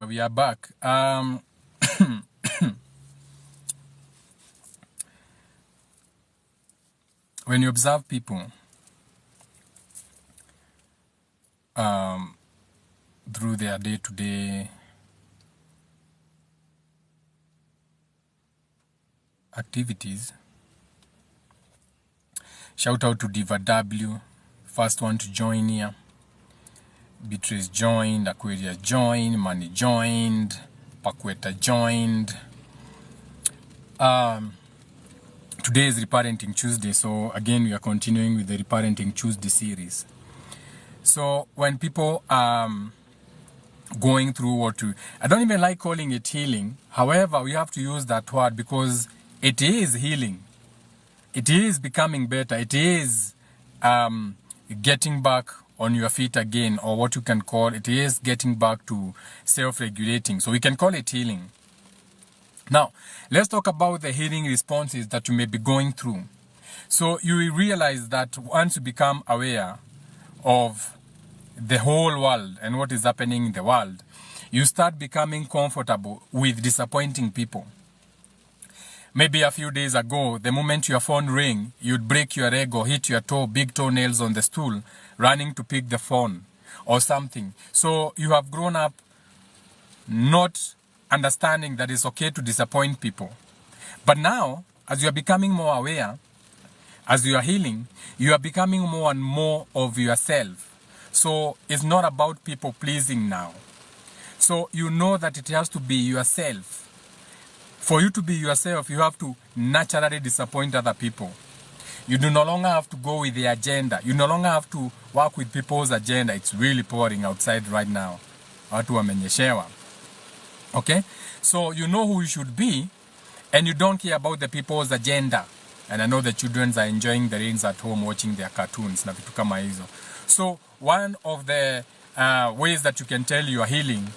We are back. When you observe people through their day-to-day activities, shout out to Diva W, first one to join here. Beatrice joined, Aquaria joined, Money joined, Paqueta joined. Today is Reparenting Tuesday, so again we are continuing with the Reparenting Tuesday series. So when people going through I don't even like calling it healing. However, we have to use that word because it is healing. It is becoming better. It is getting back on your feet again, or what you can call it is getting back to self-regulating. So we can call it healing. Now, let's talk about the healing responses that you may be going through. So you will realize that once you become aware of the whole world and what is happening in the world, you start becoming comfortable with disappointing people. Maybe a few days ago, the moment your phone rang, you'd break your leg or hit your toe, big toenails on the stool, running to pick the phone or something. So you have grown up not understanding that it's okay to disappoint people. But now, as you are becoming more aware, as you are healing, you are becoming more and more of yourself. So it's not about people pleasing now. So you know that it has to be yourself. For you to be yourself, you have to naturally disappoint other people. You do no longer have to go with the agenda. You no longer have to work with people's agenda. It's really pouring outside right now. Watu wamenyeshewa. Okay? So you know who you should be, and you don't care about the people's agenda. And I know the children are enjoying the rains at home watching their cartoons na vitu kama hizo. So one of the ways that you can tell you are healing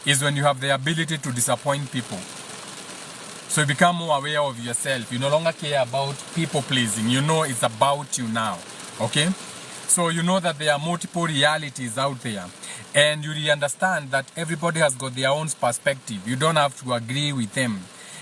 is when you have the ability to disappoint people. So you become more aware of yourself. You no longer care about people pleasing. You know it's about you now. Okay? So you know that there are multiple realities out there. And you really understand that everybody has got their own perspective. You don't have to agree with them.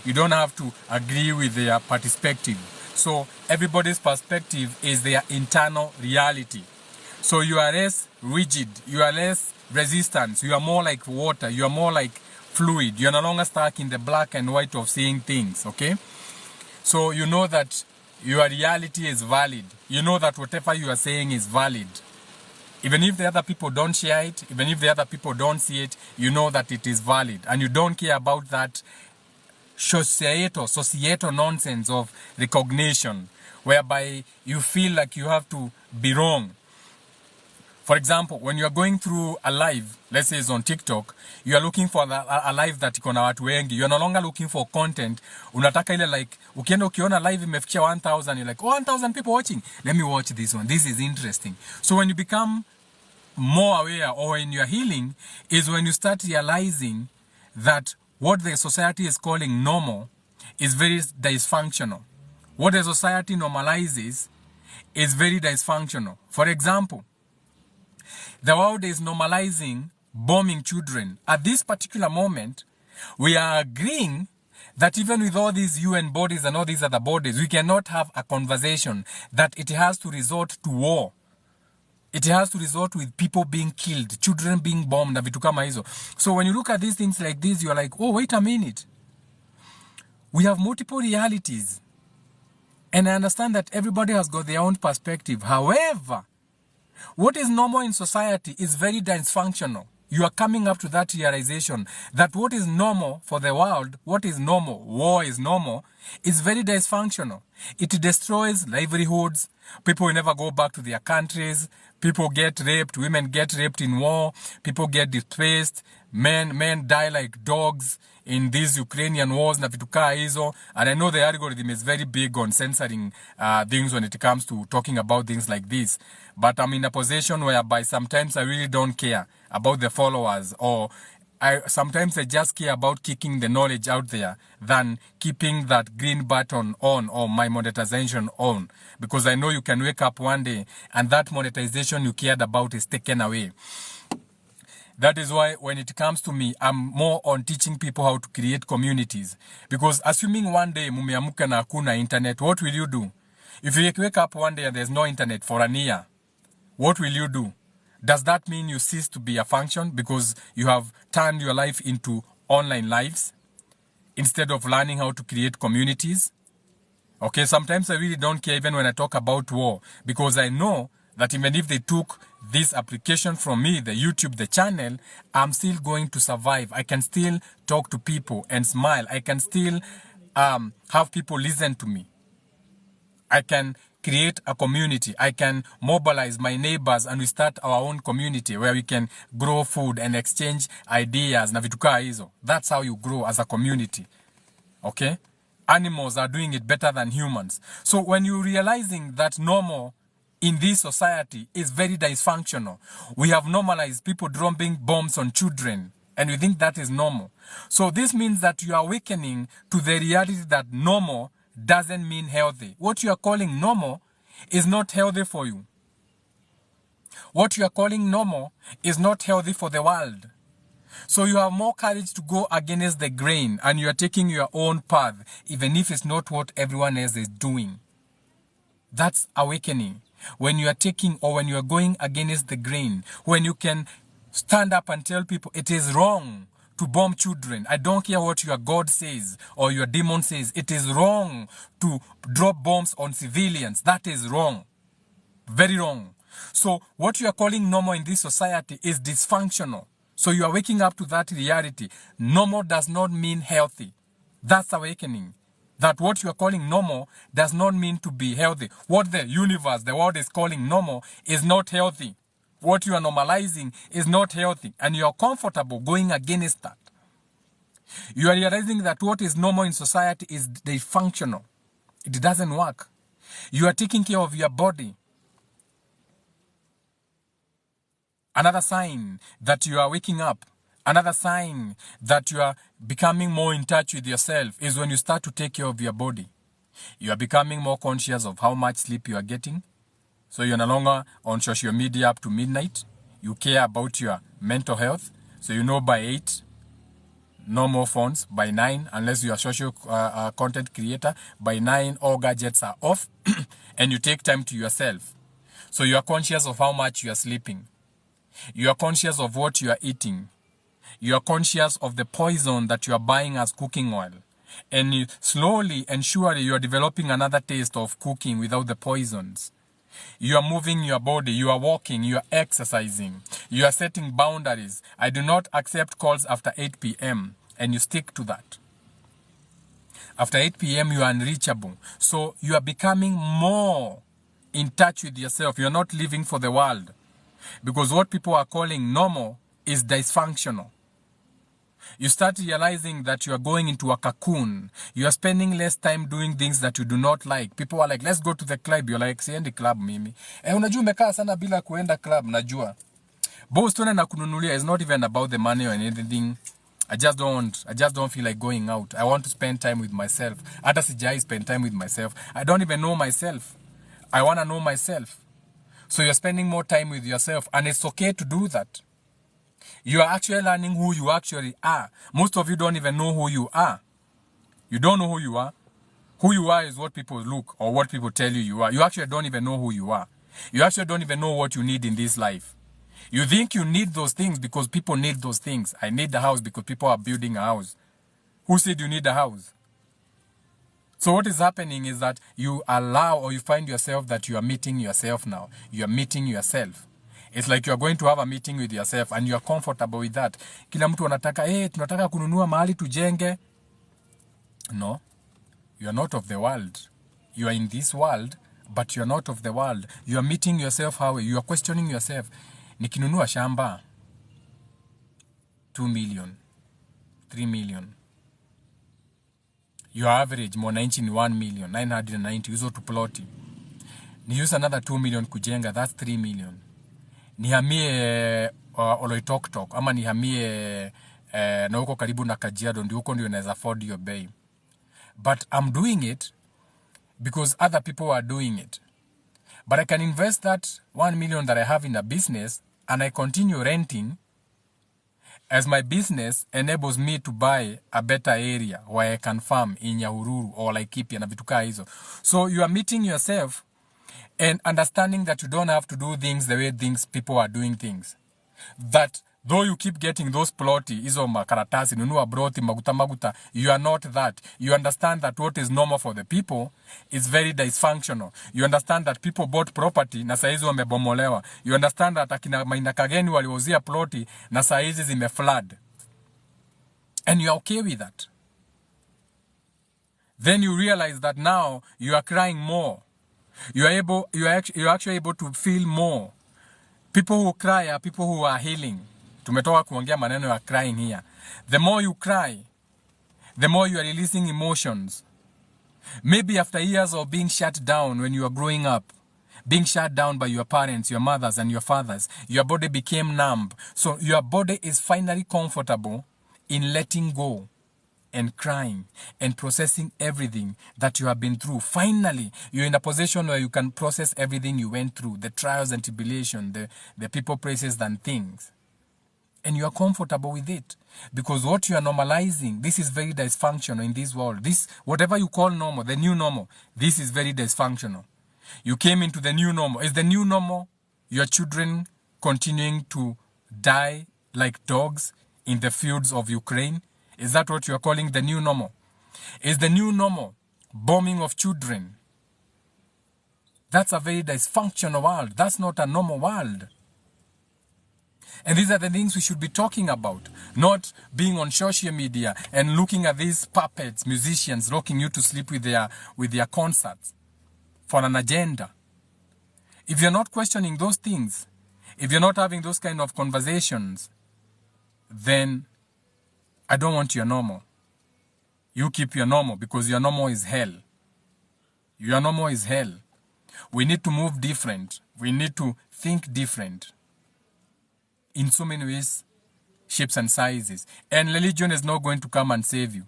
You don't have to agree with their perspective. So everybody's perspective is their internal reality. So you are less rigid. You are less resistant. You are more like water. You are more like fluid. You're no longer stuck in the black and white of seeing things, okay? So you know that your reality is valid. You know that whatever you are saying is valid. Even if the other people don't share it, even if the other people don't see it, you know that it is valid. And you don't care about that societal nonsense of recognition, whereby you feel like you have to be wrong. For example, when you are going through a live, let's say it's on TikTok, you are looking for a live that iko na watu wengi. You are no longer looking for content. Unataka ile like, ukienda ukiona live imefikia 1,000, you're like, oh, 1,000 people watching. Let me watch this one. This is interesting. So when you become more aware, or when you are healing, is when you start realizing that what the society is calling normal is very dysfunctional. What the society normalizes is very dysfunctional. For example, the world is normalizing bombing children. At this particular moment, we are agreeing that even with all these UN bodies and all these other bodies, we cannot have a conversation that it has to resort to war. It has to resort with people being killed, children being bombed, na vitu kama hizo. So when you look at these things like this, you are like, oh, wait a minute. We have multiple realities. And I understand that everybody has got their own perspective. However, what is normal in society is very dysfunctional. You are coming up to that realization that what is normal for the world, what is normal, war is normal, is very dysfunctional. It destroys livelihoods. People will never go back to their countries. People get raped. Women get raped in war. People get displaced. Men die like dogs in these Ukrainian wars na vitu kaa hizo. And I know the algorithm is very big on censoring things when it comes to talking about things like this. But I'm in a position whereby sometimes I really don't care about the followers, or sometimes I just care about kicking the knowledge out there than keeping that green button on or my monetization on. Because I know you can wake up one day and that monetization you cared about is taken away. That is why when it comes to me, I'm more on teaching people how to create communities. Because assuming one day mumeamuka na hakuna internet, what will you do? If you wake up one day and there's no internet for an year, what will you do? Does that mean you cease to be a function because you have turned your life into online lives instead of learning how to create communities? Okay, sometimes I really don't care even when I talk about war, because I know that even if they took this application from me, the YouTube, the channel, I'm still going to survive. I can still talk to people and smile. I can still have people listen to me. I can create a community. I can mobilize my neighbors and we start our own community where we can grow food and exchange ideas na vitu kaa hizo. That's how you grow as a community. Okay? Animals are doing it better than humans. So when you're realizing that normal in this society is very dysfunctional, we have normalized people dropping bombs on children, and we think that is normal. So this means that you are awakening to the reality that normal doesn't mean healthy. What you are calling normal is not healthy for you. What you are calling normal is not healthy for the world. So you have more courage to go against the grain and you are taking your own path, even if it's not what everyone else is doing. That's awakening. When you are taking or when you are going against the grain, when you can stand up and tell people it is wrong to bomb children. I don't care what your God says or your demon says. It is wrong to drop bombs on civilians. That is wrong. Very wrong. So what you are calling normal in this society is dysfunctional. So you are waking up to that reality. Normal does not mean healthy. That's awakening. That what you are calling normal does not mean to be healthy. What the universe, the world is calling normal is not healthy. What you are normalizing is not healthy. And you are comfortable going against that. You are realizing that what is normal in society is dysfunctional. It doesn't work. You are taking care of your body. Another sign that you are waking up, another sign that you are becoming more in touch with yourself is when you start to take care of your body. You are becoming more conscious of how much sleep you are getting. So you're no longer on social media up to midnight. You care about your mental health. So you know by 8, no more phones. By 9, unless you are a social content creator, by 9 all gadgets are off and you take time to yourself. So you are conscious of how much you are sleeping. You are conscious of what you are eating. You are conscious of the poison that you are buying as cooking oil. And you, slowly and surely you are developing another taste of cooking without the poisons. You are moving your body, you are walking, you are exercising. You are setting boundaries. I do not accept calls after 8 p.m. and you stick to that. After 8 p.m. you are unreachable. So you are becoming more in touch with yourself. You are not living for the world. Because what people are calling normal is dysfunctional. You start realizing that you are going into a cocoon. You are spending less time doing things that you do not like. People are like, let's go to the club. You're like, siendi club mimi. Unajua umekaa sana bila kuenda club, najua. Boss tuna na kununulia is not even about the money or anything. I just don't feel like going out. I want to spend time with myself. Hata sijai spend time with myself. I don't even know myself. I want to know myself. So you're spending more time with yourself, and it's okay to do that. You are actually learning who you actually are. Most of you don't even know who you are. You don't know who you are. Who you are is what people look or what people tell you you are. You actually don't even know who you are. You actually don't even know what you need in this life. You think you need those things because people need those things. I need the house because people are building a house. Who said you need a house? So what is happening is that you allow or you find yourself that you are meeting yourself now. You are meeting yourself. It's like you are going to have a meeting with yourself and you are comfortable with that. Kila mtu anataka, tunataka kununua mahali tujenge. No, you are not of the world. You are in this world, but you are not of the world. You are meeting yourself how? You are questioning yourself. Nikinunua shamba, 2 million, 3 million. Your average mwananchi ni 1,990,000 hizo tuploti. Ni use another 2 million kujenga, that's 3 million. Nihamie Oloitoktok ama nihamie na huko karibu na Kajiado, ndio huko ndio naweza afford your bay. But I'm doing it because other people are doing it. But I can invest that 1 million that I have in a business and I continue renting as my business enables me to buy a better area where I can farm in Nyahururu or Laikipia na vitu kaa hizo. So you are meeting yourself and understanding that you don't have to do things the way people are doing things. That though you keep getting those ploti, hizo makaratasi, nunua broti, maguta, you are not that. You understand that what is normal for the people is very dysfunctional. You understand that people bought property na saizi wamebomolewa. You understand that akina Maina Kageni waliuzia ploti na saizi zimeflood. And you are okay with that. Then you realize that now you are crying more. You are actually able to feel more. People who cry are people who are healing. Tumetoka kuongea maneno ya crying here. The more you cry, the more you are releasing emotions. Maybe after years of being shut down when you are growing up, being shut down by your parents, your mothers and your fathers, your body became numb. So your body is finally comfortable in letting go and crying and processing everything that you have been through. Finally, you're in a position where you can process everything you went through, the trials and tribulations, the people, places and things. And you are comfortable with it. Because what you are normalizing, this is very dysfunctional in this world. This, whatever you call normal, the new normal, this is very dysfunctional. You came into the new normal. Is the new normal your children continuing to die like dogs in the fields of Ukraine? Is that what you are calling the new normal? Is the new normal bombing of children? That's a very dysfunctional world. That's not a normal world. And these are the things we should be talking about. Not being on social media and looking at these puppets, musicians, rocking you to sleep with their concerts for an agenda. If you're not questioning those things, if you're not having those kind of conversations, then I don't want your normal. You keep your normal because your normal is hell. Your normal is hell. We need to move different. We need to think different. In so many ways, shapes and sizes. And religion is not going to come and save you.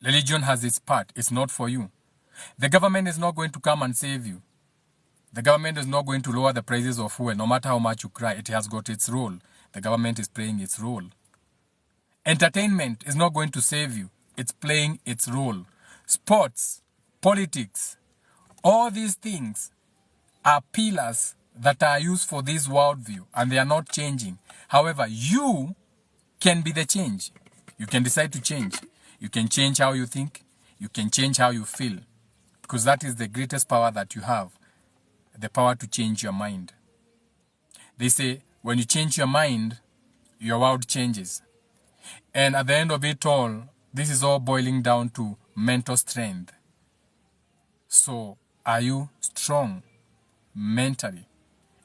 Religion has its part. It's not for you. The government is not going to come and save you. The government is not going to lower the prices of fuel. No matter how much you cry, it has got its role. The government is playing its role. Entertainment is not going to save you. It's playing its role. Sports, politics, all these things are pillars that are used for this worldview, and they are not changing. However, you can be the change. You can decide to change. You can change how you think. You can change how you feel. Because that is the greatest power that you have. The power to change your mind. They say, when you change your mind, your world changes. And at the end of it all, this is all boiling down to mental strength. So, are you strong mentally?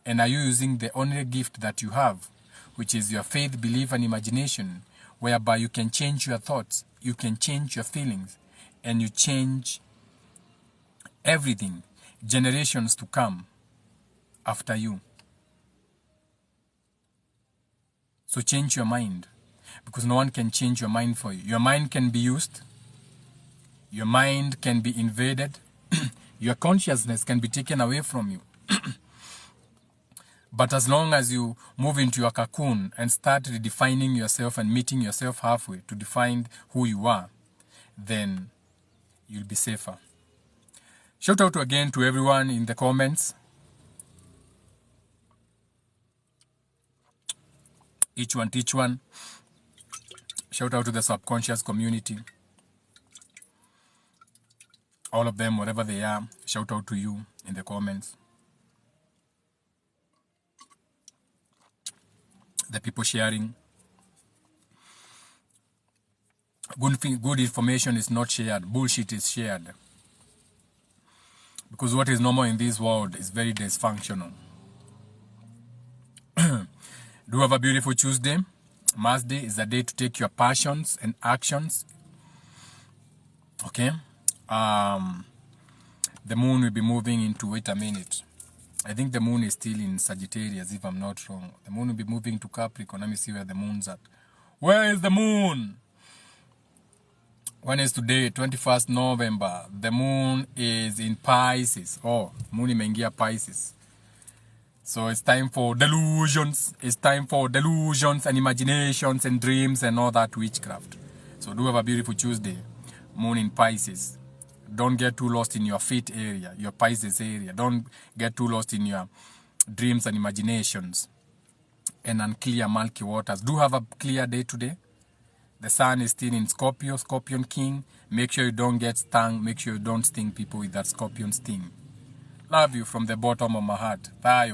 And are you using the only gift that you have, which is your faith, belief, and imagination, whereby you can change your thoughts, you can change your feelings, and you change everything, generations to come after you. So change your mind, because no one can change your mind for you. Your mind can be used. Your mind can be invaded. Your consciousness can be taken away from you. But as long as you move into your cocoon and start redefining yourself and meeting yourself halfway to define who you are, then you'll be safer. Shout out again to everyone in the comments. Each one, teach one. Shout out to the subconscious community. All of them, wherever they are, shout out to you in the comments. The people sharing. Good information is not shared. Bullshit is shared. Because what is normal in this world is very dysfunctional. Do have a beautiful Tuesday. Mars Day is a day to take your passions and actions. Okay? The moon will be moving into, wait a minute. I think the moon is still in Sagittarius, if I'm not wrong. The moon will be moving to Capricorn. Let me see where the moon's at. Where is the moon? When is today? 21st November. The moon is in Pisces. Oh, moon imeingia Pisces. So it's time for delusions. It's time for delusions and imaginations and dreams and all that witchcraft. So do have a beautiful Tuesday. Moon in Pisces. Don't get too lost in your feet area, your Pisces area. Don't get too lost in your dreams and imaginations and unclear murky waters. Do have a clear day today. The sun is still in Scorpio, Scorpion King. Make sure you don't get stung. Make sure you don't sting people with that Scorpion sting. Love you from the bottom of my heart. Bye.